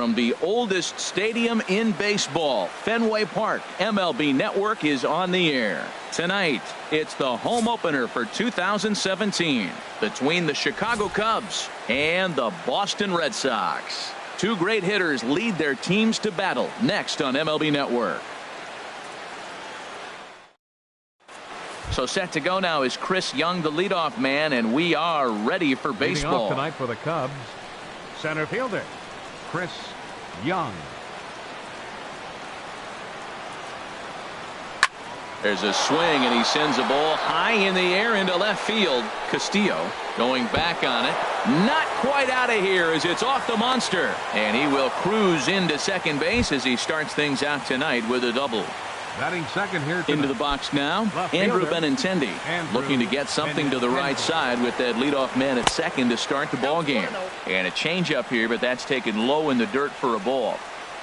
from the oldest stadium in baseball, Fenway Park. MLB Network is on the air. Tonight, it's the home opener for 2017 between the Chicago Cubs and the Boston Red Sox. Two great hitters lead their teams to battle next on MLB Network. So set to go now is Chris Young, the leadoff man, and we are ready for baseball. Leading off tonight for the Cubs, center fielder Chris Young. There's a swing, and he sends a ball high in the air into left field. Castillo going back on it. Not quite out of here as it's off the monster. And he will cruise into second base as he starts things out tonight with a double. Batting second here tonight. Into the box now, Andrew Benintendi looking to get something to the right side with that leadoff man at second to start the ball game. And a changeup here, but that's taken low in the dirt for a ball.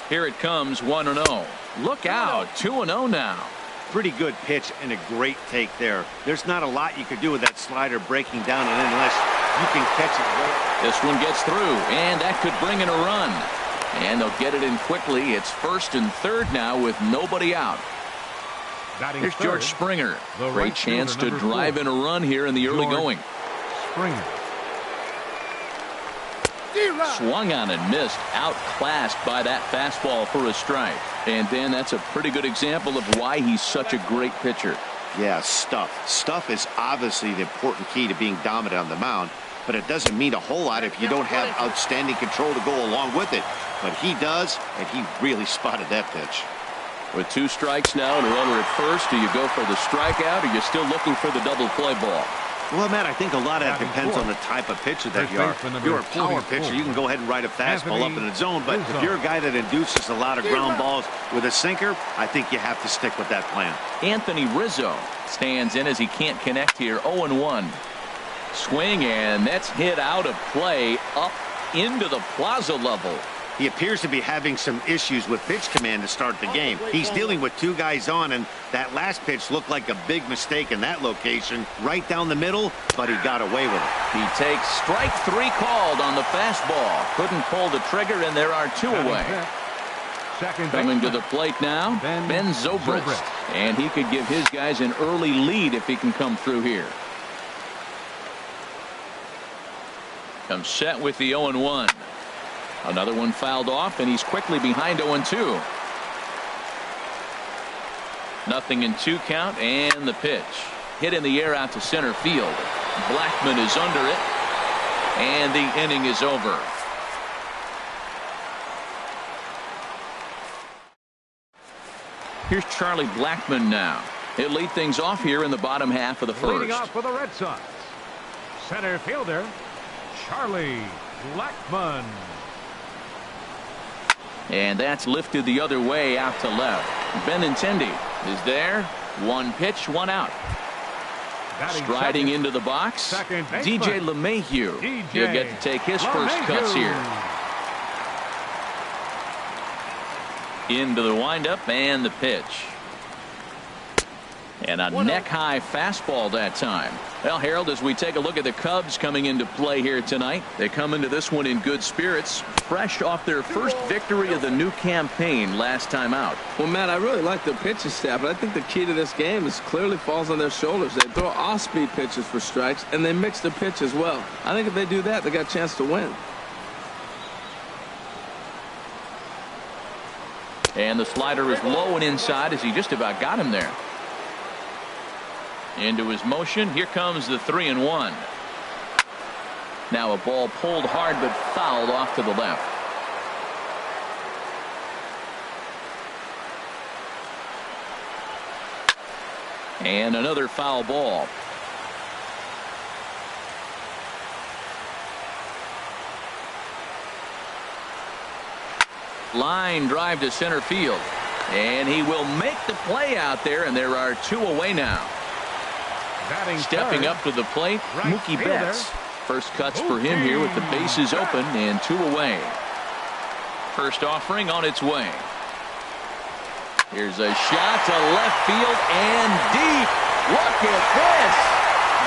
Here it comes, 1-0. Look out, 2-0 now. Pretty good pitch and a great take there. There's not a lot you could do with that slider breaking down, and unless you can catch it. This one gets through, and that could bring in a run. And they'll get it in quickly. It's first and third now with nobody out. Here's George Springer. Great chance to drive in a run here in the early going. Springer. Swung on and missed. Outclassed by that fastball for a strike. And Dan, that's a pretty good example of why he's such a great pitcher. Yeah, stuff. Stuff is obviously the important key to being dominant on the mound, but it doesn't mean a whole lot if you don't have outstanding control to go along with it. But he does, and he really spotted that pitch. With 2 strikes now and a runner at first, do you go for the strikeout, or are you still looking for the double play ball? Well, Matt, I think a lot of that depends on the type of pitcher that you are. If you're a power pitcher, you can go ahead and ride a fastball up in the zone. But if you're a guy that induces a lot of ground balls with a sinker, I think you have to stick with that plan. Anthony Rizzo stands in as he can't connect here. 0-1. Swing, and that's hit out of play up into the plaza level. He appears to be having some issues with pitch command to start the game. He's dealing with 2 guys on, and that last pitch looked like a big mistake in that location. Right down the middle, but he got away with it. He takes strike 3 called on the fastball. Couldn't pull the trigger, and there are 2 away. Coming to the plate now, Ben Zobrist. And he could give his guys an early lead if he can come through here. Comes set with the 0-1. Another one fouled off, and he's quickly behind 0-2. Nothing in 2 count, and the pitch. Hit in the air out to center field. Blackman is under it, and the inning is over. Here's Charlie Blackman now. He'll lead things off here in the bottom half of the first. Leading off for the Red Sox, center fielder Charlie Blackman. And that's lifted the other way out to left. Benintendi is there. 1 pitch, 1 out. Striding into the box, DJ LeMahieu. He'll get to take his first cuts here. Into the windup and the pitch. And a neck-high fastball that time. Well, Harold, as we take a look at the Cubs coming into play here tonight, they come into this one in good spirits, fresh off their first victory of the new campaign last time out. Well, Matt, I really like the pitching staff, but I think the key to this game is clearly falls on their shoulders. They throw off-speed pitches for strikes, and they mix the pitch as well. I think if they do that, they got a chance to win. And the slider is low and inside as he just about got him there. Into his motion. Here comes the 3-1. Now a ball pulled hard but fouled off to the left. And another foul ball. Line drive to center field. And he will make the play out there, and there are 2 away now. Stepping up to the plate, Mookie Betts. First cuts for him here with the bases open and 2 away. First offering on its way. Here's a shot to left field and deep. Look at this.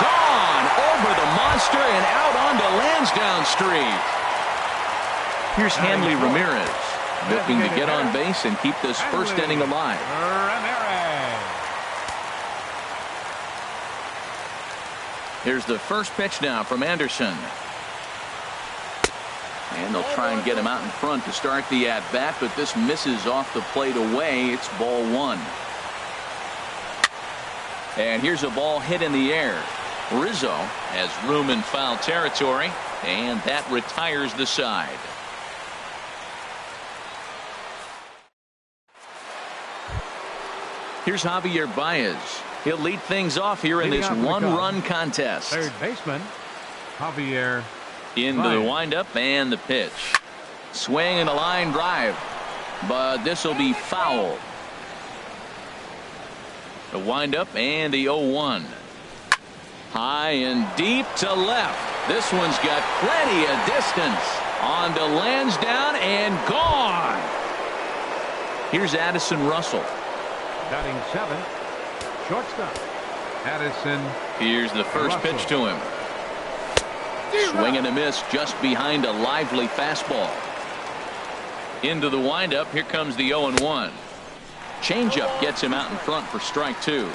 Gone over the monster and out onto Lansdowne Street. Here's Hanley Ramirez looking to get on base and keep this first inning alive. Here's the first pitch now from Anderson. And they'll try and get him out in front to start the at-bat, but this misses off the plate away. It's ball one. And here's a ball hit in the air. Rizzo has room in foul territory, and that retires the side. Here's Javier Baez. He'll lead things off here in this one-run contest. Third baseman, Javier. Into the windup and the pitch. Swing and a line drive, but this will be foul. The windup and the 0-1. High and deep to left. This one's got plenty of distance. On to Lansdowne and gone. Here's Addison Russell. Batting seventh, shortstop, Addison. Here's the first pitch to him. Swing and a miss just behind a lively fastball. Into the windup. Here comes the 0-1. Changeup gets him out in front for strike two.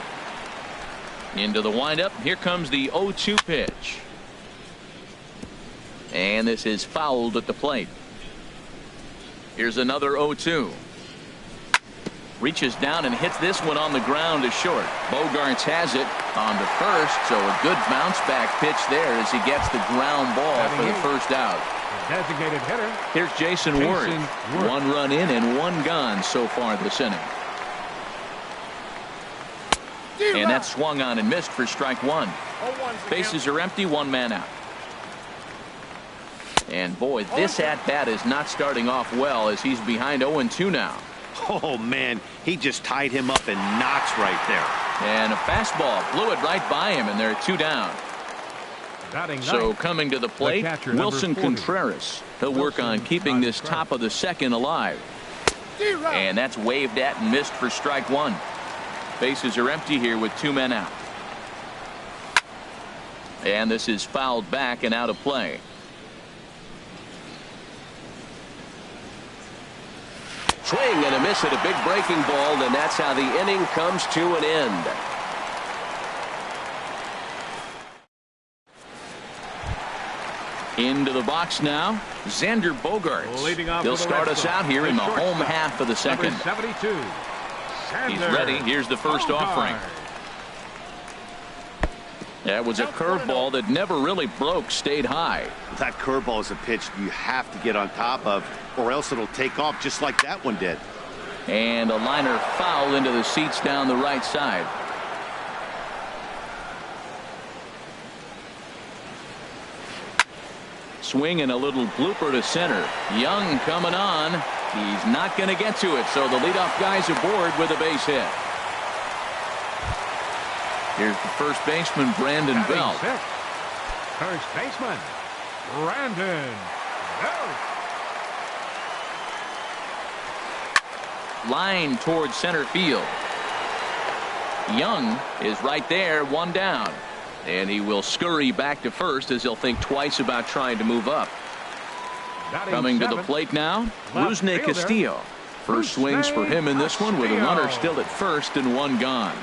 Into the windup. Here comes the 0-2 pitch. And this is fouled at the plate. Here's another 0-2. Reaches down and hits this one on the ground to short. Bogarts has it on to first, so a good bounce back pitch there as he gets the ground ball for the first out. Designated hitter. Here's Jason Ward. One run in and one gone so far this inning. And that swung on and missed for strike one. Bases are empty, one man out. And boy, this at-bat is not starting off well as he's behind 0-2 now. Oh, man, he just tied him up in knots right there. And a fastball blew it right by him, and they're two down. So coming to the plate, Wilson Contreras. He'll work on keeping this top of the second alive. And that's waved at and missed for strike one. Bases are empty here with two men out. And this is fouled back and out of play. Swing and a miss at a big breaking ball, and that's how the inning comes to an end. Into the box now, Xander Bogaerts. He'll start us out here in the home half of the second. 72. He's ready. Here's the first offering. That was a curveball that never really broke, stayed high. That curveball is a pitch you have to get on top of, or else it'll take off just like that one did. And a liner foul into the seats down the right side. Swing and a little blooper to center. Young coming on. He's not going to get to it, so the leadoff guy's aboard with a base hit. Here's the first baseman, Brandon Belt. First baseman, Brandon Belt. Line towards center field. Young is right there, one down. And he will scurry back to first as he'll think twice about trying to move up. Coming to the plate now, Rusney Castillo. First swings for him in this one with a runner still at first and one gone.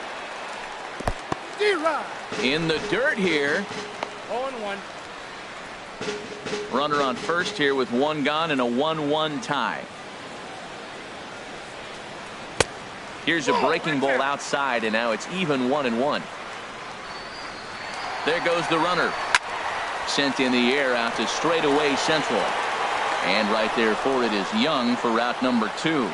In the dirt here. 0-1. Runner on first here with one gone and a 1-1 tie. Here's a breaking ball outside, and now it's even 1-1. There goes the runner. Sent in the air out to straightaway central. And right there for it is Young for route number 2.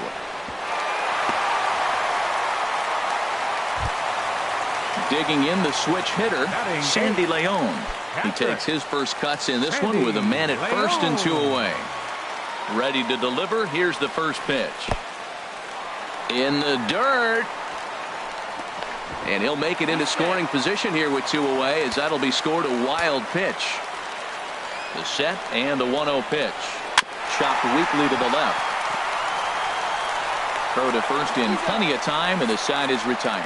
Digging in the switch hitter, Sandy Leon. He takes his first cuts in this one with a man at first and 2 away. Ready to deliver. Here's the first pitch. In the dirt. And he'll make it into scoring position here with 2 away, as that'll be scored a wild pitch. The set and the 1-0 pitch. Chopped weakly to the left. Throw to first in plenty of time, and the side is retired.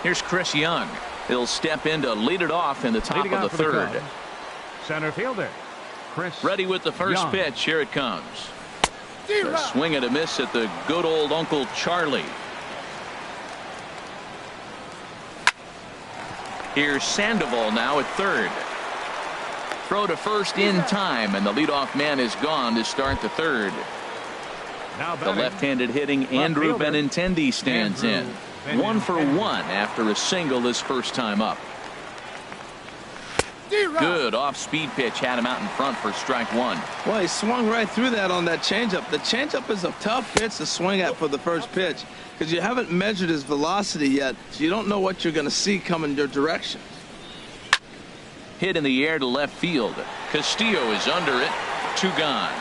Here's Chris Young. He'll step in to lead it off in the top of the third. Center fielder, Chris. Ready with the first Young. pitch. Here it comes. A swing and a miss at the good old Uncle Charlie. Here's Sandoval now at third. Throw to first in time, and the leadoff man is gone to start the third. Now The left-handed hitting Andrew Benintendi stands in. 1 for 1 after a single his first time up. Good off-speed pitch had him out in front for strike one. Well, he swung right through that on that changeup. The changeup is a tough pitch to swing at for the first pitch because you haven't measured his velocity yet, so you don't know what you're going to see coming your direction. Hit in the air to left field. Castillo is under it. 2 gone.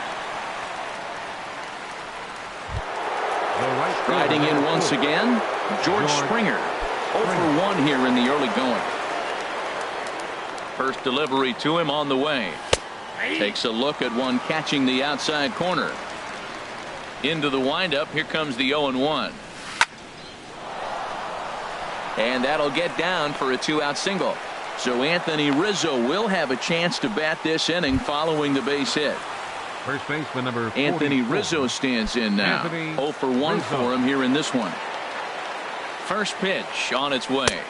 Riding in once again, George Springer. 0 for 1 here in the early going. First delivery to him on the way. Takes a look at one catching the outside corner. Into the windup. Here comes the 0-1. And that'll get down for a 2-out single. So Anthony Rizzo will have a chance to bat this inning following the base hit. First baseman number 44. Anthony Rizzo stands in now. 0 for 1 for him here in this one. First pitch on its way.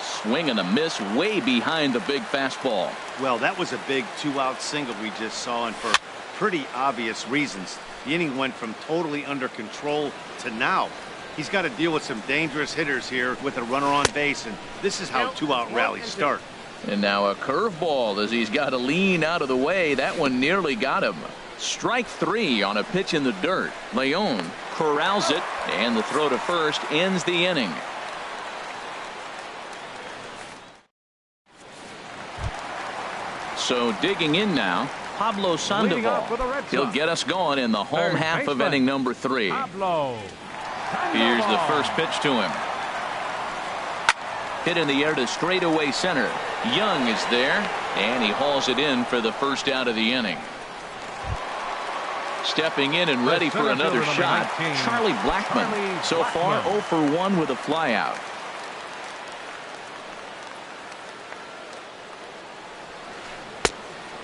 Swing and a miss way behind the big fastball. Well, that was a big 2-out single we just saw, and for pretty obvious reasons. The inning went from totally under control to now. He's got to deal with some dangerous hitters here with a runner on base, and this is how 2-out rallies start. And now a curveball as he's got to lean out of the way. That one nearly got him. Strike 3 on a pitch in the dirt. Leon corrals it, and the throw to first ends the inning. So digging in now, Pablo Sandoval. He'll get us going in the home half of inning number 3. Here's the first pitch to him. Hit in the air to straightaway center. Young is there, and he hauls it in for the first out of the inning. Stepping in and ready for another shot, Charlie Blackmon. So far 0 for 1 with a flyout.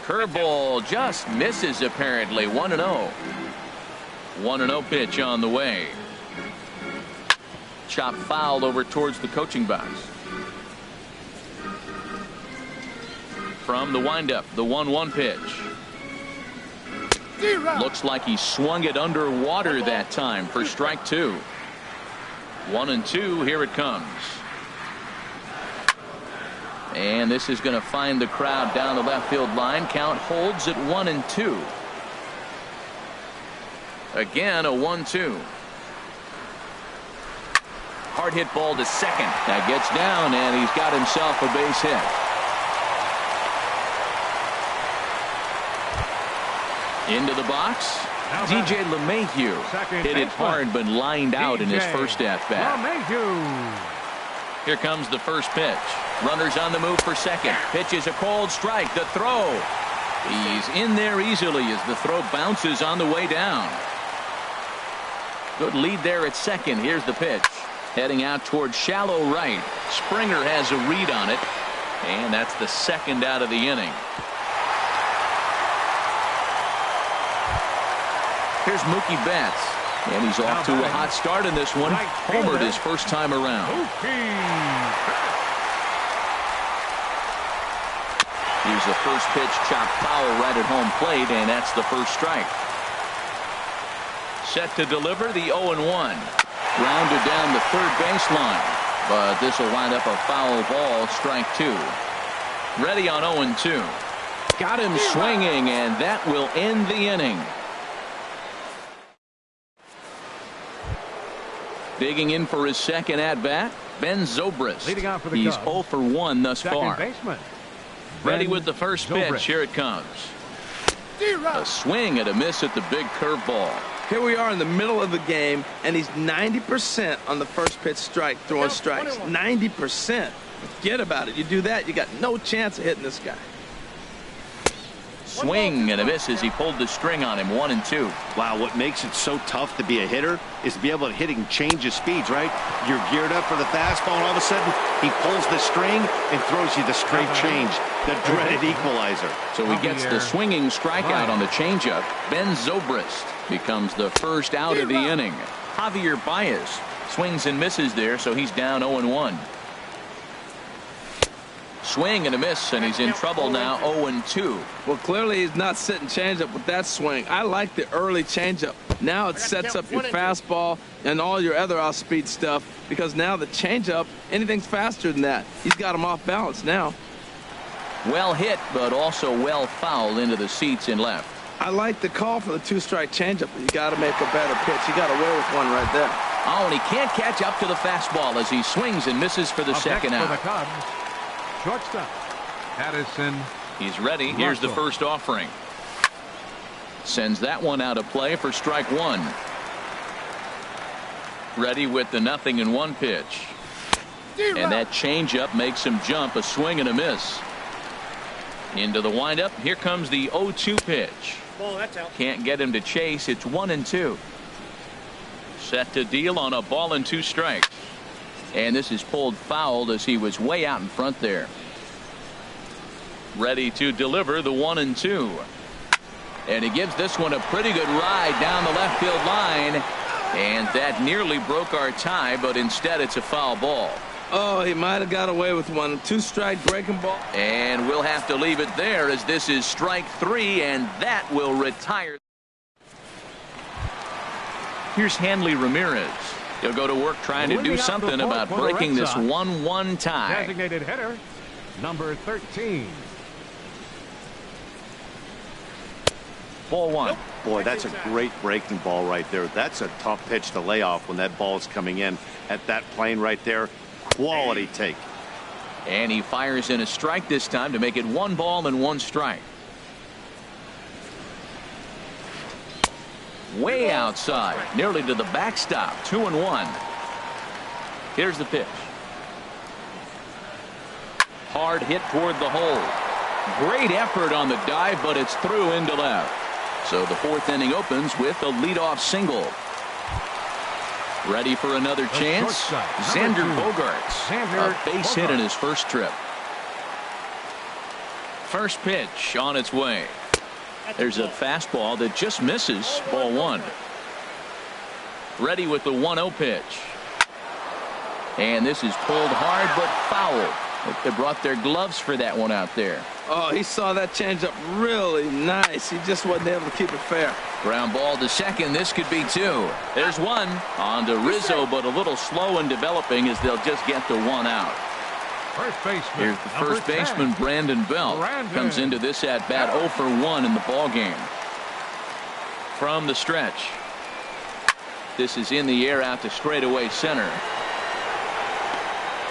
Curveball just misses apparently. 1-0. 1-0 pitch on the way. Chop fouled over towards the coaching box. From the windup, the 1-1 pitch. Looks like he swung it underwater that time for strike 2. 1-2. Here it comes. And this is going to find the crowd down the left field line. Count holds at 1-2. Again, a 1-2. Hard hit ball to second. That gets down, and he's got himself a base hit. Into the box. DJ LeMahieu hit it hard but lined out in his first at-bat. Here comes the first pitch. Runners on the move for second. Pitch is a cold strike. The throw. He's in there easily as the throw bounces on the way down. Good lead there at second. Here's the pitch. Heading out towards shallow right. Springer has a read on it. And that's the second out of the inning. Here's Mookie Betts. And he's off to a hot start in this one. Homered his first time around. Here's the first pitch, chopped foul right at home plate, and that's the first strike. Set to deliver the 0-1. Grounded down the third baseline, but this will wind up a foul ball, strike 2. Ready on 0-2. Got him swinging, and that will end the inning. Digging in for his second at-bat, Ben Zobrist. He's 0 for 1 thus far. Ready with the first pitch. Here it comes. A swing and a miss at the big curveball. Here we are in the middle of the game, and he's 90% on the first pitch strike, throwing strikes. 90%. Forget about it. You do that, you got no chance of hitting this guy. Swing and a miss as he pulled the string on him. 1-2. Wow, what makes it so tough to be a hitter is to be able to hit and change his speeds, right? You're geared up for the fastball, and all of a sudden he pulls the string and throws you the straight change, the dreaded equalizer. So he gets the swinging strikeout on the changeup. Ben Zobrist becomes the first out of the inning. Javier Baez swings and misses there, so he's down 0-1. Swing and a miss, and he's in trouble now. 0-2. Well, clearly he's not sitting changeup with that swing. I like the early changeup. Now it sets up your fastball and all your other off-speed stuff, because now the changeup, anything's faster than that. He's got him off balance now. Well hit, but also well fouled into the seats in left. I like the call for the two-strike changeup, but you got to make a better pitch. You got away with one right there. Oh, and he can't catch up to the fastball as he swings and misses for the second out. For the Cubs, shortstop Addison. He's ready. Here's the first offering. Sends that one out of play for strike one. Ready with the 0-1 pitch. And that changeup makes him jump. A swing and a miss. Into the windup. Here comes the 0-2 pitch. Can't get him to chase. It's 1-2. Set to deal on a ball and 2 strikes. And this is pulled fouled as he was way out in front there. Ready to deliver the 1-2. And he gives this one a pretty good ride down the left field line. And that nearly broke our tie, but instead it's a foul ball. Oh, he might have got away with one. 2-strike breaking ball. And we'll have to leave it there as this is strike 3, and that will retire. Here's Hanley Ramirez. He'll go to work trying to do something about breaking this 1-1 tie. Designated hitter, number 13. Ball 1. Boy, that's a great breaking ball right there. That's a tough pitch to lay off when that ball's coming in at that plane right there. Quality take. And he fires in a strike this time to make it 1 ball and 1 strike. Way outside, nearly to the backstop. 2-1. Here's the pitch. Hard hit toward the hole. Great effort on the dive, but it's through into left. So the 4th inning opens with a leadoff single. Ready for another chance? Xander Bogaerts. A base hit in his first trip. First pitch on its way. There's a fastball that just misses. Ball 1. Ready with the 1-0 pitch. And this is pulled hard but foul. They brought their gloves for that one out there. Oh, he saw that changeup really nice. He just wasn't able to keep it fair. Ground ball to second. This could be 2. There's 1 on to Rizzo, but a little slow in developing as they'll just get the 1 out. First baseman. Here's the first baseman, Brandon Belt. Comes into this at bat 0 for 1 in the ball game. From the stretch. This is in the air out to straightaway center.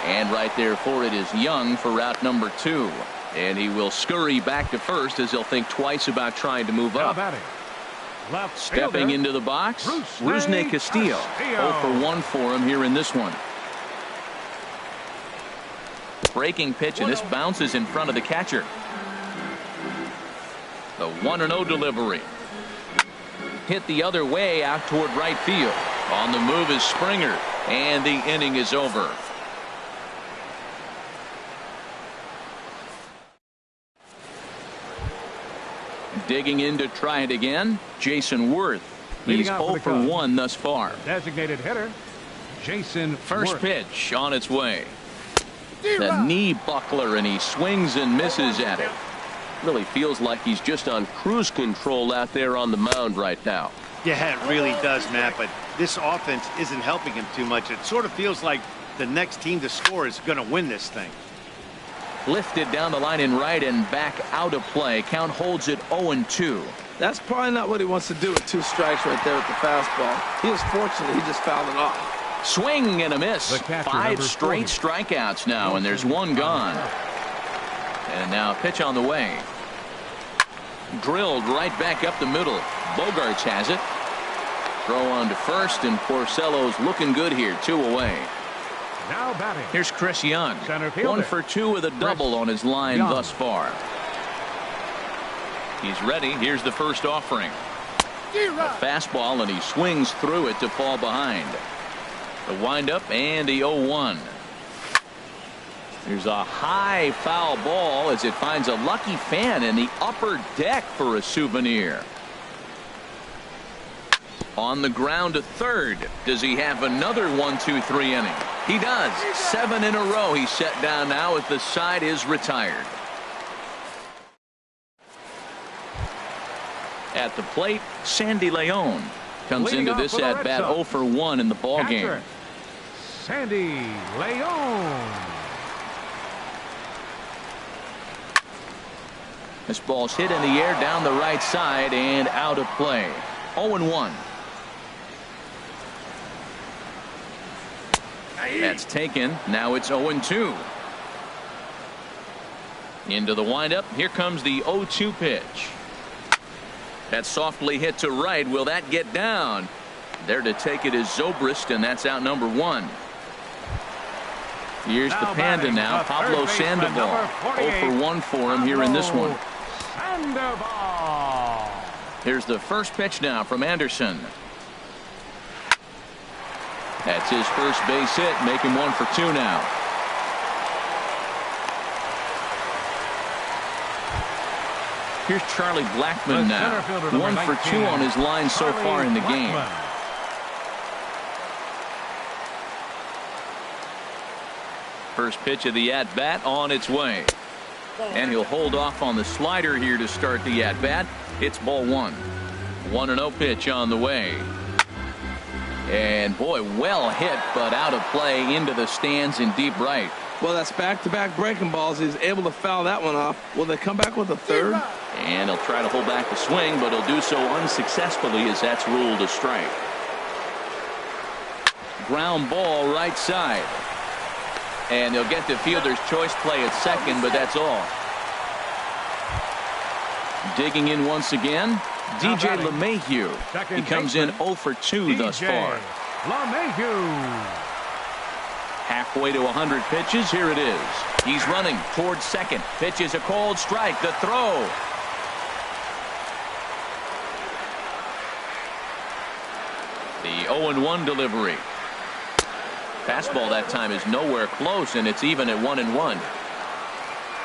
And right there for it is Young for route number 2. And he will scurry back to first as he'll think twice about trying to move up. Stepping into the box, Rusney Castillo. 0 for 1 for him here in this one. Breaking pitch, and this bounces in front of the catcher. The 1-0 delivery. Hit the other way out toward right field. On the move is Springer, and the inning is over. Digging in to try it again, Jason Worth. He's 0 for 1 thus far. Designated hitter, Jason First Worth. pitch on its way. The knee buckler, and he swings and misses at it. Really feels like he's just on cruise control out there on the mound right now. Yeah, it really does, Matt, but this offense isn't helping him too much. It sort of feels like the next team to score is going to win this thing. Lifted down the line in right and back out of play. Count holds it 0-2. That's probably not what he wants to do with 2 strikes right there with the fastball. He was fortunate he just fouled it off. Swing and a miss. 5 straight strikeouts now, and there's 1 gone. And now a pitch on the way. Drilled right back up the middle. Bogaerts has it. Throw on to first, and Porcello's looking good here. 2 away. Now batting. Here's Chris Young. 1 for 2 with a double on his line thus far. He's ready. Here's the first offering. A fastball, and he swings through it to fall behind. The windup and the 0-1. There's a high foul ball as it finds a lucky fan in the upper deck for a souvenir. On the ground to third. Does he have another 1-2-3 inning? He does. 7 in a row. He's set down now as the side is retired. At the plate, Sandy Leon comes into this at bat 0 for 1 in the ball game. Sandy Leon. This ball's hit in the air down the right side and out of play. 0-1. That's taken. Now it's 0-2. Into the windup. Here comes the 0-2 pitch. That's softly hit to right. Will that get down? There to take it is Zobrist, and that's out number 1. Here's the Panda now, Pablo Sandoval. 0 for 1 for him here in this one. Sandoval. Here's the first pitch now from Anderson. That's his first base hit, making 1 for 2 now. Here's Charlie Blackmon now. 1 for 2 on his line so far in the game. First pitch of the at-bat on its way. And he'll hold off on the slider here to start the at-bat. It's ball 1. 1-0 pitch on the way. And boy, well hit, but out of play into the stands in deep right. Well, that's back-to-back breaking balls. He's able to foul that one off. Will they come back with a third? And he'll try to hold back the swing, but he'll do so unsuccessfully as that's ruled a strike. Ground ball right side. And they'll get the fielder's choice play at second, but that's all. Digging in once again, DJ LeMahieu. He comes in 0 for 2 thus far. LeMahieu. Halfway to 100 pitches. Here it is. He's running towards second. Pitch is a cold strike. The throw. The 0-1 delivery. Fastball that time is nowhere close, and it's even at 1-1.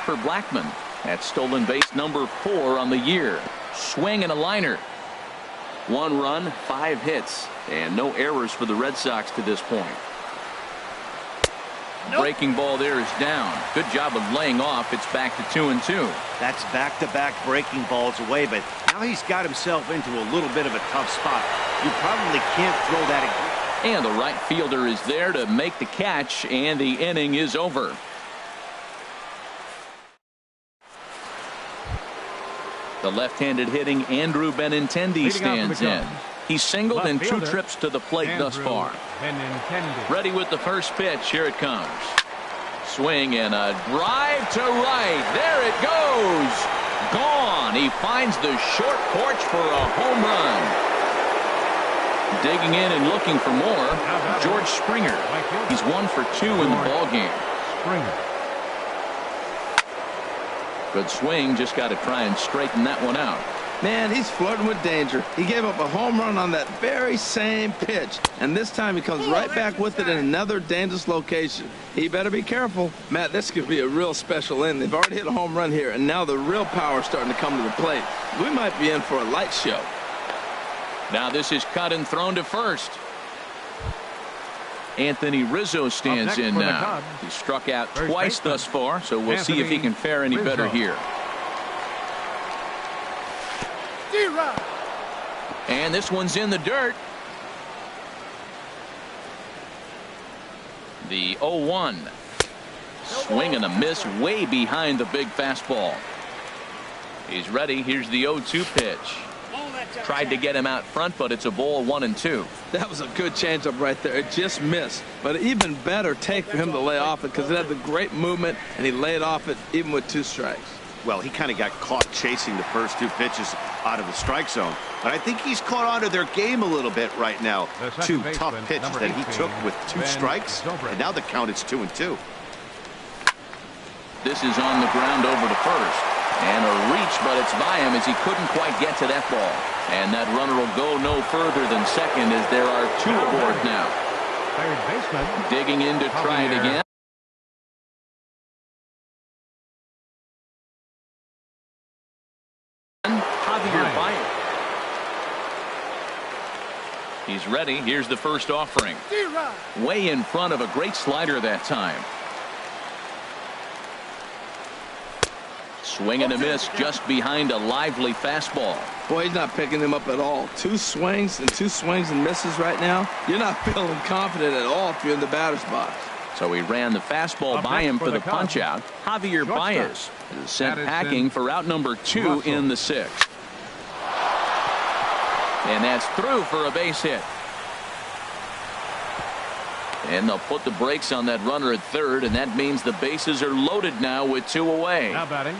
For Blackmon, that's stolen base number 4 on the year. Swing and a liner. 1 run, 5 hits, and no errors for the Red Sox to this point. Breaking ball there is down. Good job of laying off. It's back to 2-2. That's back-to-back breaking balls away, but now he's got himself into a little bit of a tough spot. You probably can't throw that again. And the right fielder is there to make the catch, and the inning is over. The left-handed hitting Andrew Benintendi stands in. He's singled in 2 trips to the plate thus far. Ready with the first pitch. Here it comes. Swing and a drive to right. There it goes. Gone. He finds the short porch for a home run. Digging in and looking for more, George Springer. He's 1 for 2 in the ballgame. Good swing. Just got to try and straighten that one out. Man, he's flirting with danger. He gave up a home run on that very same pitch, and this time he comes right back with it in another dangerous location. He better be careful. Matt, this could be a real special inning. They've already hit a home run here, and now the real power is starting to come to the plate. We might be in for a light show. Now this is cut and thrown to first. Anthony Rizzo stands in now. He struck out twice thus far, so we'll see if he can fare any better here. And this one's in the dirt. The 0-1. Swing and a miss way behind the big fastball. He's ready. Here's the 0-2 pitch. Tried to get him out front, but it's a ball 1-2. That was a good changeup right there. It just missed. But an even better take for him to lay off it because it had the great movement, and he laid off it even with 2 strikes. Well, he kind of got caught chasing the first 2 pitches out of the strike zone. But I think he's caught on to their game a little bit right now. 2 tough pitches that he took with 2 strikes, and now the count is 2-2. This is on the ground over to first. And a reach, but it's by him as he couldn't quite get to that ball. And that runner will go no further than second as there are two aboard now. Third baseman. Digging in to try it again. He's ready. Here's the first offering. Way in front of a great slider that time. Swing and a miss just behind a lively fastball. Boy, he's not picking him up at all. Two swings and misses right now. You're not feeling confident at all if you're in the batter's box. So he ran the fastball by him for the punch out. Javier Baez is sent packing for out number 2 in the 6th. And that's through for a base hit. And they'll put the brakes on that runner at third, and that means the bases are loaded now with 2 away. Now batting,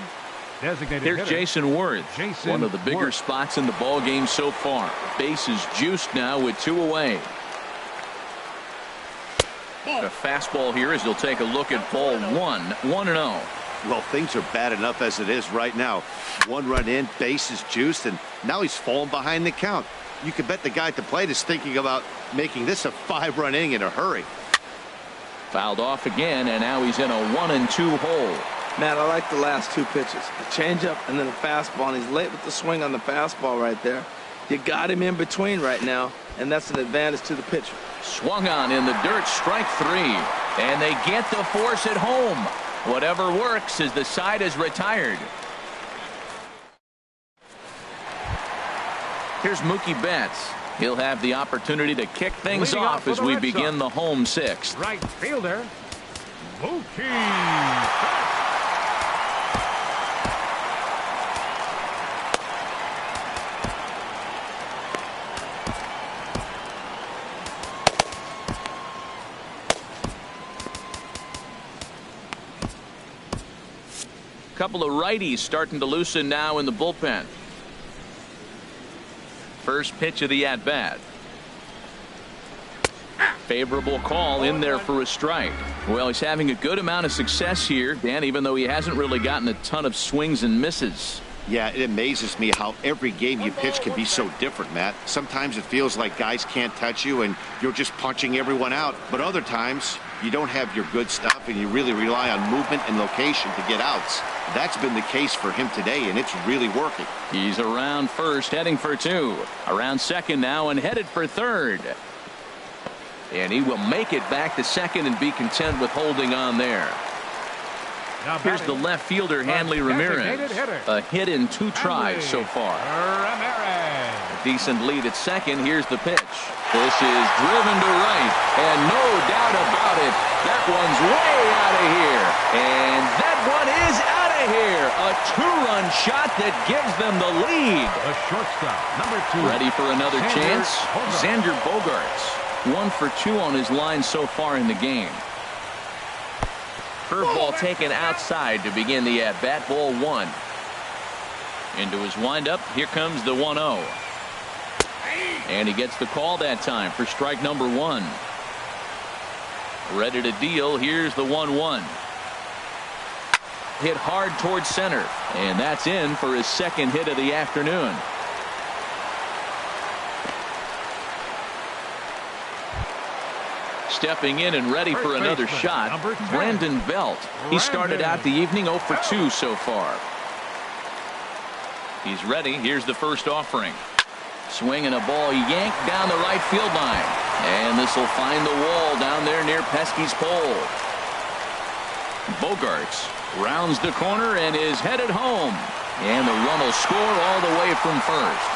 designated Here's hitter. Jason Worth, one of the bigger spots in the ball game so far. Bases juiced now with 2 away. A fastball here as he'll take a look at ball 1, 1-0. Well, things are bad enough as it is right now. 1 run in, bases juiced, and now he's falling behind the count. You can bet the guy at the plate is thinking about making this a 5-run inning in a hurry. Fouled off again, and now he's in a 1-2 hole. Matt, I like the last 2 pitches. A changeup and then a fastball, and he's late with the swing on the fastball right there. You got him in between right now, and that's an advantage to the pitcher. Swung on in the dirt, strike 3. And they get the force at home. Whatever works as the side is retired. Here's Mookie Betts. He'll have the opportunity to kick things off as we begin the home 6th. Right fielder, Mookie. Couple of righties starting to loosen now in the bullpen. First pitch of the at-bat. Favorable call in there for a strike. Well, he's having a good amount of success here, Dan, even though he hasn't really gotten a ton of swings and misses. Yeah, it amazes me how every game you pitch can be so different, Matt. Sometimes it feels like guys can't touch you and you're just punching everyone out. But other times you don't have your good stuff and you really rely on movement and location to get outs. That's been the case for him today, and it's really working. He's around first, heading for 2. Around second now and headed for third. And he will make it back to second and be content with holding on there. Here's the left fielder, Hanley Ramirez. A hit in 2 tries so far. A decent lead at second. Here's the pitch. This is driven to right, and no doubt about it, that one's way out of here. And that one is out of here. A 2-run shot that gives them the lead. The shortstop, number 2. Ready for another chance? Xander Bogaerts. 1 for 2 on his line so far in the game. Curveball taken outside to begin the at-bat. Ball 1. Into his windup. Here comes the 1-0. And he gets the call that time for strike number 1. Ready to deal. Here's the 1-1. Hit hard towards center. And that's in for his second hit of the afternoon. Stepping in and ready for another shot, Brandon Belt. He started out the evening 0 for 2 so far. He's ready. Here's the first offering. Swing and a ball yanked down the right field line. And this will find the wall down there near Pesky's pole. Bogaerts rounds the corner and is headed home. And the run will score all the way from first.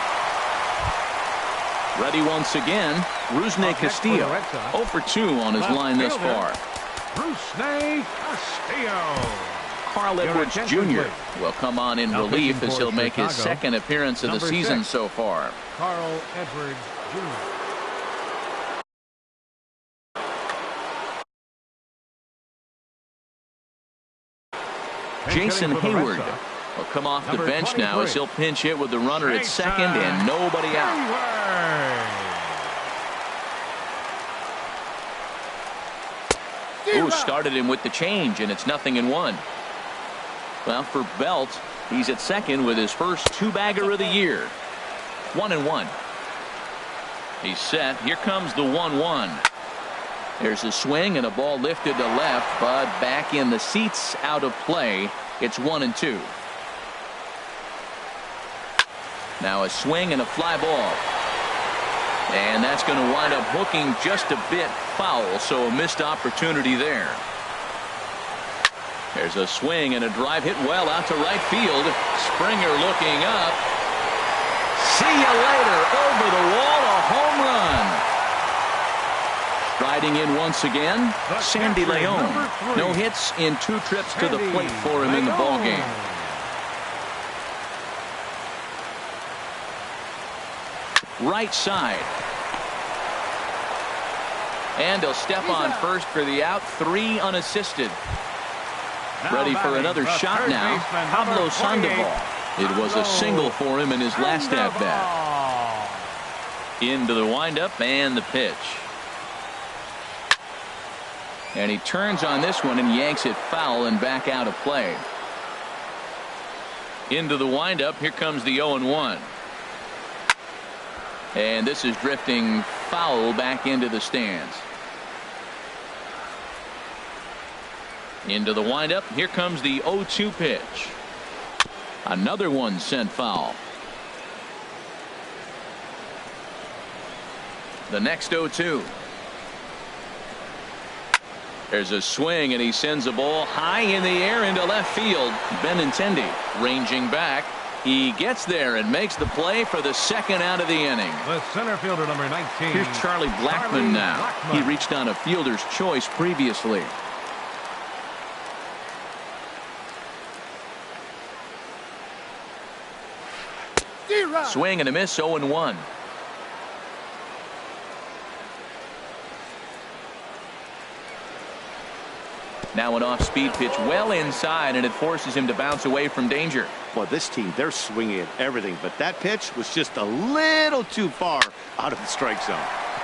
Ready once again, Rusney Castillo. 0 for 2 on his line thus far. Rusney Castillo. Carl Edwards Jr. will come on in relief as he'll make his second appearance of the season so far. Carl Edwards Jr. Jason Hayward will come off the bench now as he'll pinch hit with the runner at second and nobody out. Ooh, started him with the change, and it's 0-1. Well, for Belt, He's at second with his first two-bagger of the year. 1-1. He's set. Here comes the 1-1. There's a swing and a ball lifted to left, but back in the seats, out of play. It's 1-2. Now a swing and a fly ball. And that's going to wind up hooking just a bit foul, so a missed opportunity there. There's a swing and a drive hit well out to right field. Springer looking up. See you later. Over the wall, a home run. Riding in once again, Sandy Leon. No hits in 2 trips to the plate for him in the ballgame. Right side. And he'll step on first for the out. 3 unassisted. Ready for another shot now. Pablo Sandoval. It was a single for him in his last at-bat. Into the windup and the pitch. And he turns on this one and yanks it foul and back out of play. Into the windup. Here comes the 0-1. And this is drifting foul back into the stands. Into the windup. Here comes the 0-2 pitch. Another one sent foul. The next 0-2. There's a swing and he sends a ball high in the air into left field. Benintendi ranging back. He gets there and makes the play for the second out of the inning. The center fielder, number 19. Here's Charlie Blackmon now. He reached on a fielder's choice previously. Swing and a miss. 0-1. Now an off-speed pitch well inside, and it forces him to bounce away from danger. Well, this team, they're swinging at everything, but that pitch was just a little too far out of the strike zone.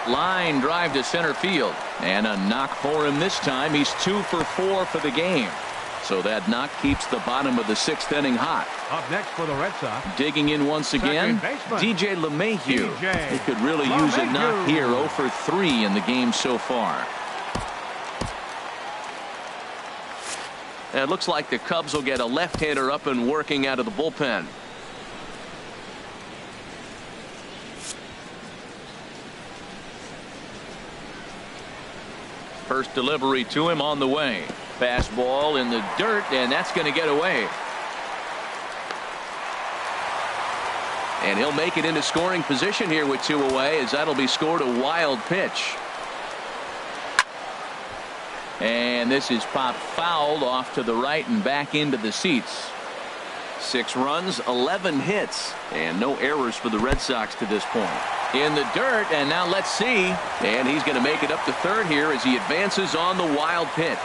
Line drive to center field, and a knock for him this time. He's 2 for 4 for the game. So that knock keeps the bottom of the 6th inning hot. Up next for the Red Sox. Digging in once again, DJ LeMahieu. He could really use a knock here. 0 for 3 in the game so far. And it looks like the Cubs will get a left-hander up and working out of the bullpen. First delivery to him on the way. Fastball in the dirt, and that's going to get away. And he'll make it into scoring position here with 2 away, as that'll be scored a wild pitch. And this is popped fouled off to the right and back into the seats. 6 runs, 11 hits, and no errors for the Red Sox to this point. In the dirt, and now let's see. And he's going to make it up to third here as he advances on the wild pitch.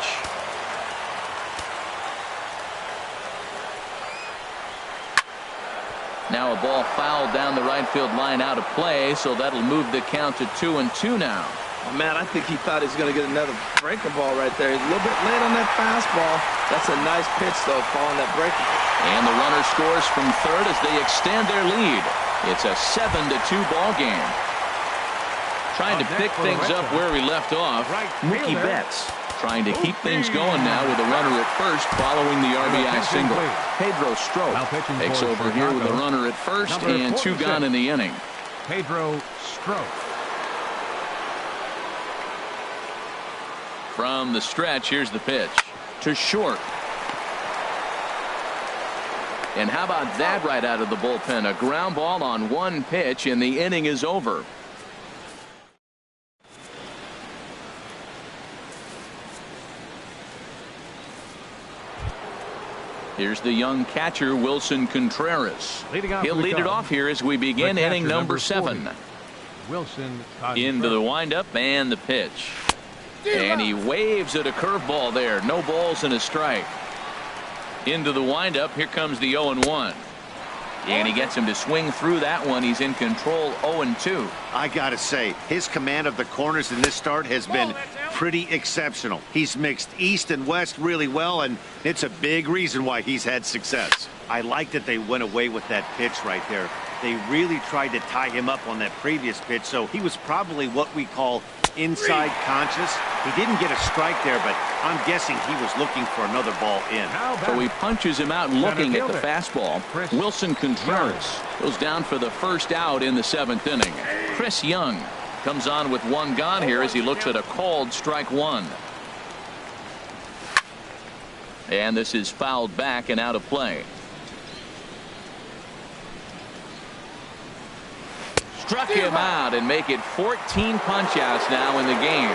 Now a ball fouled down the right field line out of play, so that'll move the count to 2-2 now. Oh, man, I think he thought he was going to get another breaking ball right there. He's a little bit late on that fastball. That's a nice pitch, though, following that breaking ball. And the runner scores from third as they extend their lead. It's a 7-2 ball game. Trying to pick things up where we left off. Mookie Betts trying to keep things going now with a runner at first following the RBI single. Pedro Strop takes over here with a runner at first and 2 gone in the inning. Pedro Strop. From the stretch, here's the pitch to short. And how about that right out of the bullpen? A ground ball on 1 pitch, and the inning is over. Here's the young catcher, Wilson Contreras. He'll lead it off here as we begin inning number 7. Wilson into the windup and the pitch. And he waves at a curveball there. No balls and a strike. Into the windup. Here comes the 0-1. And he gets him to swing through that one. He's in control. 0-2. I gotta say, his command of the corners in this start has been pretty exceptional. He's mixed east and west really well, and it's a big reason why he's had success. I like that they went away with that pitch right there. They really tried to tie him up on that previous pitch, so he was probably what we call inside conscious. He didn't get a strike there, but I'm guessing he was looking for another ball in. So he punches him out looking at the fastball. Wilson Contreras goes down for the first out in the 7th inning. Chris Young comes on with one gone here as he looks at a called strike one. And this is fouled back and out of play. Struck him out and make it 14 punch-outs now in the game.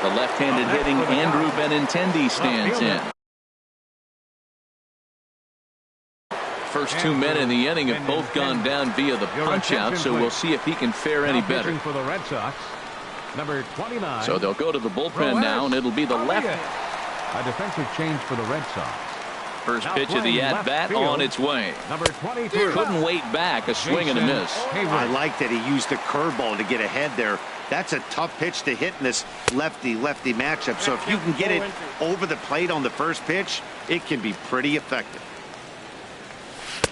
The left-handed hitting Andrew Benintendi stands in. First 2 men in the inning have both gone down via the punch-out, so we'll see if he can fare any better. For the Red Sox, number 29. So they'll go to the bullpen now, and it'll be the left. A defensive change for the Red Sox. First pitch of the at-bat on its way. Number 22. Couldn't wait back. A swing and a miss. I like that he used a curveball to get ahead there. That's a tough pitch to hit in this lefty-lefty matchup. So if you can get it over the plate on the first pitch, it can be pretty effective.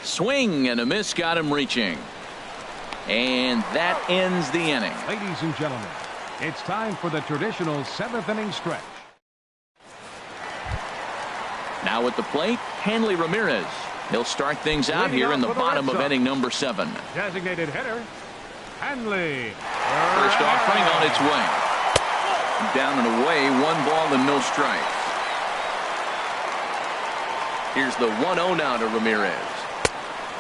Swing and a miss got him reaching. And that ends the inning. Ladies and gentlemen, it's time for the traditional 7th inning stretch. Now at the plate, Hanley Ramirez. He'll start things out here in the bottom of inning number 7. Designated hitter, Hanley. First offering on its way. Down and away, 1 ball and no strikes. Here's the 1-0 now to Ramirez.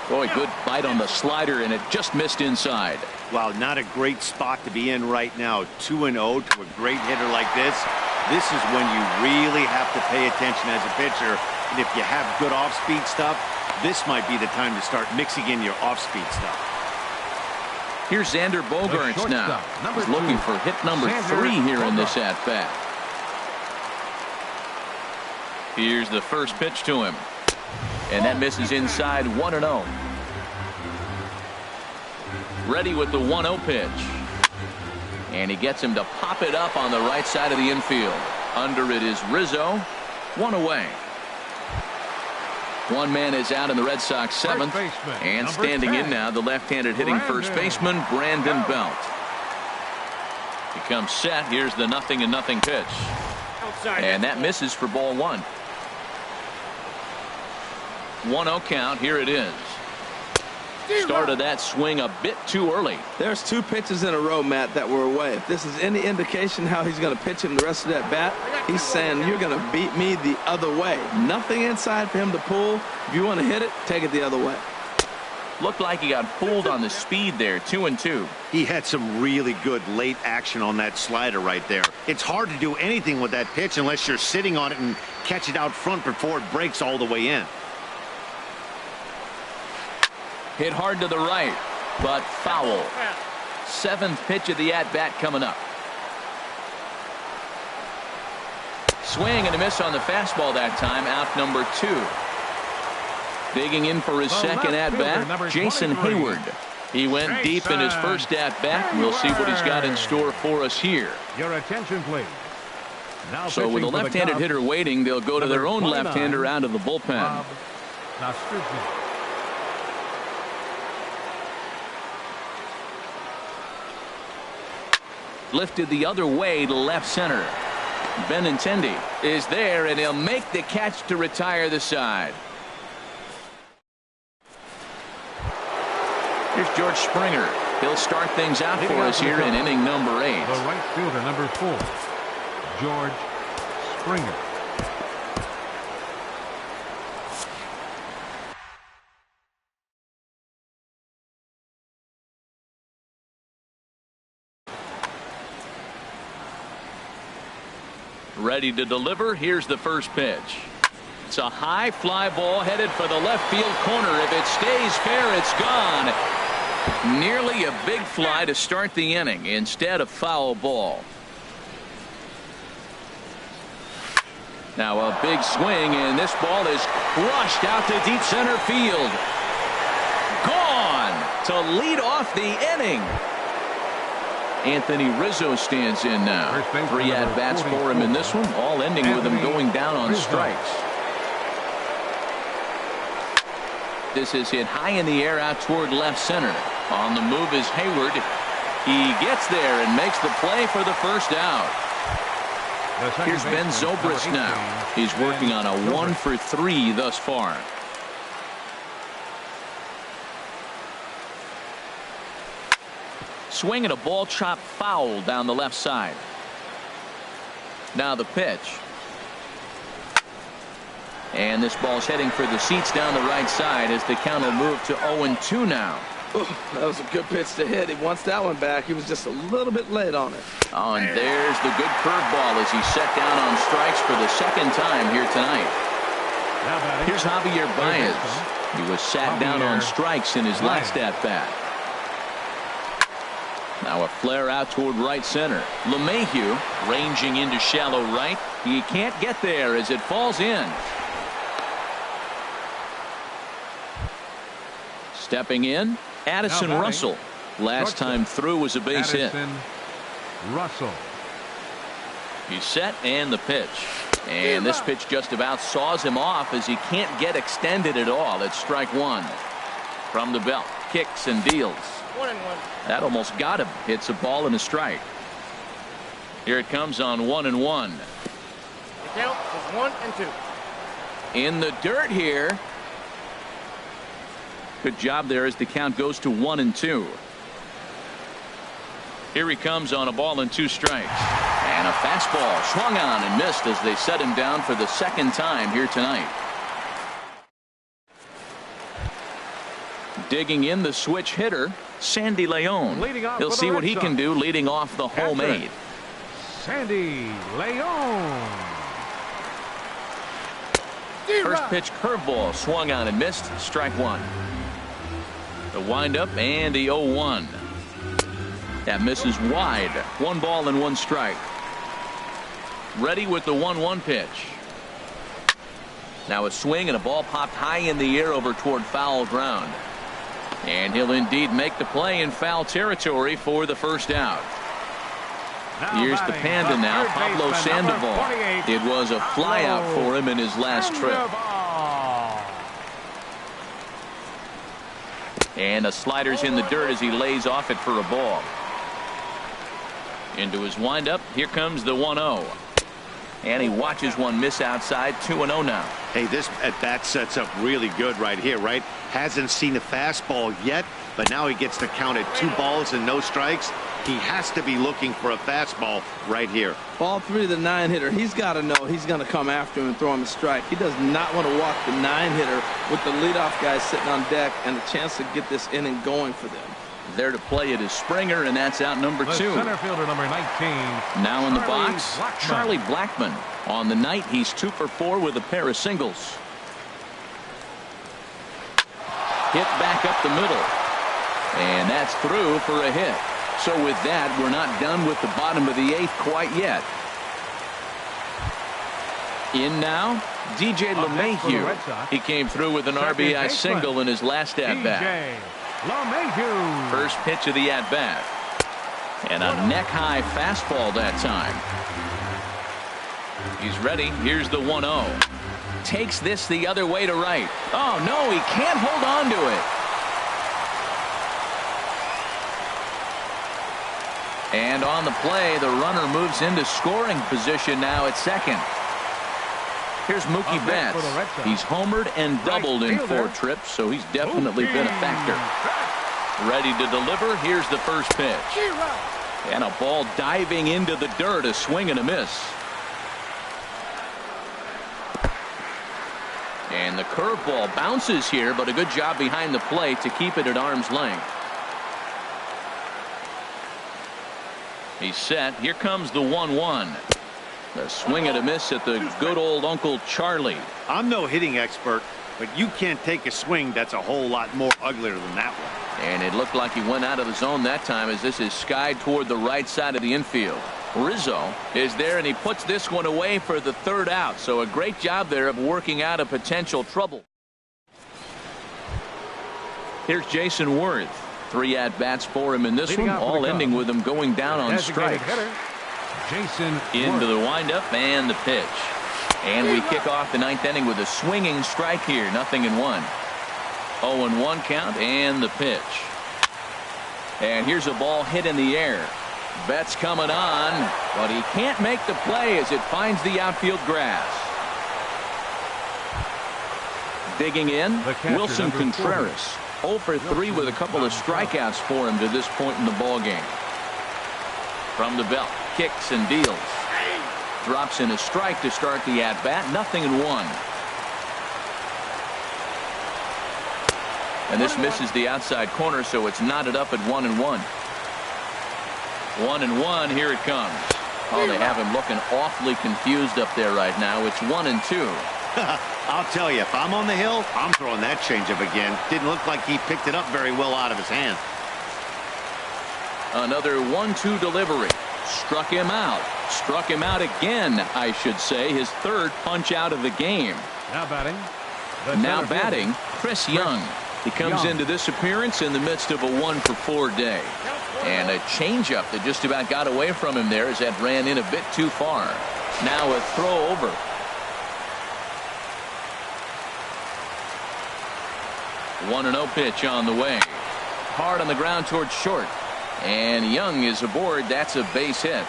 Boy, good bite on the slider, and it just missed inside. Wow, not a great spot to be in right now. 2-0 to a great hitter like this. This is when you really have to pay attention as a pitcher. And if you have good off-speed stuff, this might be the time to start mixing in your off-speed stuff. Here's Xander Bogaerts now. He's looking for hit number 3 here in this at-bat. Here's the first pitch to him. And that misses inside 1-0. Ready with the 1-0 pitch. And he gets him to pop it up on the right side of the infield. Under it is Rizzo. 1 away. One man is out in the Red Sox 7th. And standing in now, the left-handed hitting first baseman, Brandon Belt. He comes set. Here's the 0-0 pitch. And that misses for ball 1. 1-0 count. Here it is. Started that swing a bit too early. There's 2 pitches in a row, Matt, that were away. If this is any indication how he's going to pitch him the rest of that bat, he's saying you're going to beat me the other way. Nothing inside for him to pull. If you want to hit it, take it the other way. Looked like he got fooled on the speed there. 2-2. He had some really good late action on that slider right there. It's hard to do anything with that pitch unless you're sitting on it and catch it out front before it breaks all the way in. Hit hard to the right, but foul. 7th pitch of the at-bat coming up. Swing and a miss on the fastball that time. Out number 2. Digging in for his second at-bat, Jason Hayward. He went deep in his first at-bat. We'll see what he's got in store for us here. Your attention, please. Now so with a left-handed hitter waiting, they'll go to their own left-hander out of the bullpen. Lifted the other way to left center. Benintendi is there, and he'll make the catch to retire the side. Here's George Springer. He'll start things out for us here in inning number 8. The right fielder, number 4, George Springer. Ready to deliver. Here's the first pitch. It's a high fly ball headed for the left field corner. If it stays fair, it's gone. Nearly a big fly to start the inning instead of foul ball. Now a big swing, and this ball is crushed out to deep center field. Gone to lead off the inning. Anthony Rizzo stands in now. 3 at-bats for him in this one, all ending with him going down on strikes. This is hit high in the air out toward left center. On the move is Hayward. He gets there and makes the play for the first out. Here's Ben Zobrist now. He's working on a 1 for 3 thus far. Swing and a ball chopped foul down the left side. Now the pitch. And this ball's heading for the seats down the right side as the count will move to 0-2 now. Oh, that was a good pitch to hit. He wants that one back. He was just a little bit late on it. Oh, and there's the good curveball as he's set down on strikes for the second time here tonight. Here's Javier Baez. He was sat down on strikes in his last at-bat. Now a flare out toward right center. LeMahieu ranging into shallow right. He can't get there as it falls in. Stepping in, Addison Russell. Last time through was a base hit. Russell. He's set and the pitch. And this pitch just about saws him off as he can't get extended at all. It's strike 1. From the belt, kicks and deals. 1-1. That almost got him. Hits a ball and a strike. Here it comes on 1-1. The count is 1-2. In the dirt here. Good job there as the count goes to 1-2. Here he comes on a ball and 2 strikes. And a fastball swung on and missed as they set him down for the second time here tonight. Digging in the switch hitter, Sandy Leon. He'll see what he can do leading off the home 8. Sandy Leon. First pitch curveball swung on and missed. Strike 1. The windup and the 0-1. That misses wide. 1 ball and 1 strike. Ready with the 1-1 pitch. Now a swing and a ball popped high in the air over toward foul ground. And he'll indeed make the play in foul territory for the first out. Here's the Panda now, Pablo Sandoval. It was a flyout for him in his last trip. And the slider's in the dirt as he lays off it for a ball. Into his windup. Here comes the 1-0. And he watches one miss outside. 2-0 now. Hey, this at bat sets up really good right here, right? Hasn't seen a fastball yet, but now he gets to count at 2 balls and no strikes. He has to be looking for a fastball right here. Ball 3 to the 9-hitter. He's got to know he's going to come after him and throw him a strike. He does not want to walk the 9-hitter with the leadoff guy sitting on deck and a chance to get this inning going for them. There to play it is Springer, and that's out number 2. Center fielder number 19. Now in the box, Charlie Blackmon. On the night, he's 2 for 4 with a pair of singles. Hit back up the middle. And that's through for a hit. So with that, we're not done with the bottom of the 8th quite yet. In now, DJ LeMahieu. He came through with an RBI single in his last at-bat. First pitch of the at-bat. And a neck-high fastball that time. He's ready. Here's the 1-0. Takes this the other way to right. Oh, no, he can't hold on to it. And on the play, the runner moves into scoring position now at second. Here's Mookie Betts. He's homered and doubled in 4 trips, so he's definitely been a factor. Ready to deliver. Here's the first pitch. And a ball diving into the dirt, a swing and a miss. And the curveball bounces here, but a good job behind the plate to keep it at arm's length. He's set. Here comes the 1-1. A swing and a miss at the good old Uncle Charlie. I'm no hitting expert, but you can't take a swing that's a whole lot more uglier than that one. And it looked like he went out of the zone that time as this is skied toward the right side of the infield. Rizzo is there, and he puts this one away for the 3rd out. So a great job there of working out a potential trouble. Here's Jason Worth. 3 at-bats for him in this one, all ending with him going down on strikes. Into the windup and the pitch. And we kick off the 9th inning with a swinging strike here. 0-1. 0-1 count and the pitch. And here's a ball hit in the air. Betts coming on, but he can't make the play as it finds the outfield grass. Digging in, Wilson Contreras. 0 for 3 with a couple of strikeouts for him to this point in the ball game. From the belt, kicks and deals. Drops in a strike to start the at-bat. 0-1. And this misses the outside corner, so it's knotted up at 1-1. 1-1, here it comes. Oh, they have him looking awfully confused up there right now. It's 1-2. I'll tell you, if I'm on the hill, I'm throwing that changeup again. Didn't look like he picked it up very well out of his hand. Another 1-2 delivery. Struck him out. Struck him out again, I should say. His 3rd punch out of the game. Now batting, Chris Young. He comes into this appearance in the midst of a 1 for 4 day. And a changeup that just about got away from him there as that ran in a bit too far. Now a throw over. One 1-0 pitch on the way. Hard on the ground towards short. And Young is aboard. That's a base hit.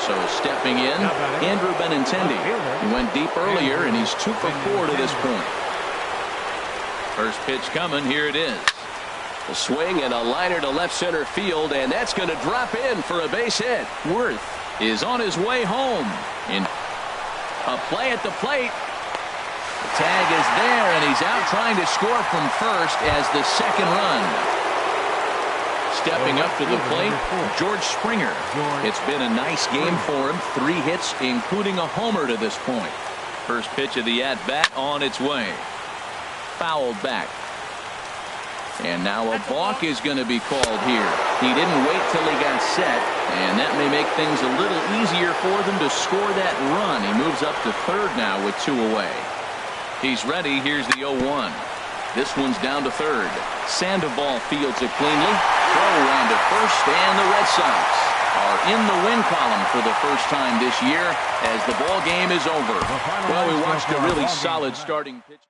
So stepping in, Andrew Benintendi. He went deep earlier, and he's 2 for 4 to this point. First pitch coming. Here it is. A swing and a liner to left center field, and that's going to drop in for a base hit. Worth is on his way home. In a play at the plate. The tag is there, and he's out trying to score from first as the 2nd run. Stepping up to the plate, George Springer. It's been a nice game for him. 3 hits, including a homer to this point. First pitch of the at-bat on its way. Fouled back. And now a balk is going to be called here. He didn't wait till he got set, and that may make things a little easier for them to score that run. He moves up to 3rd now with 2 away. He's ready. Here's the 0-1. This one's down to 3rd. Sandoval fields it cleanly. Throw around to first, and the Red Sox are in the win column for the first time this year as the ball game is over. Well, we watched a really solid starting pitch.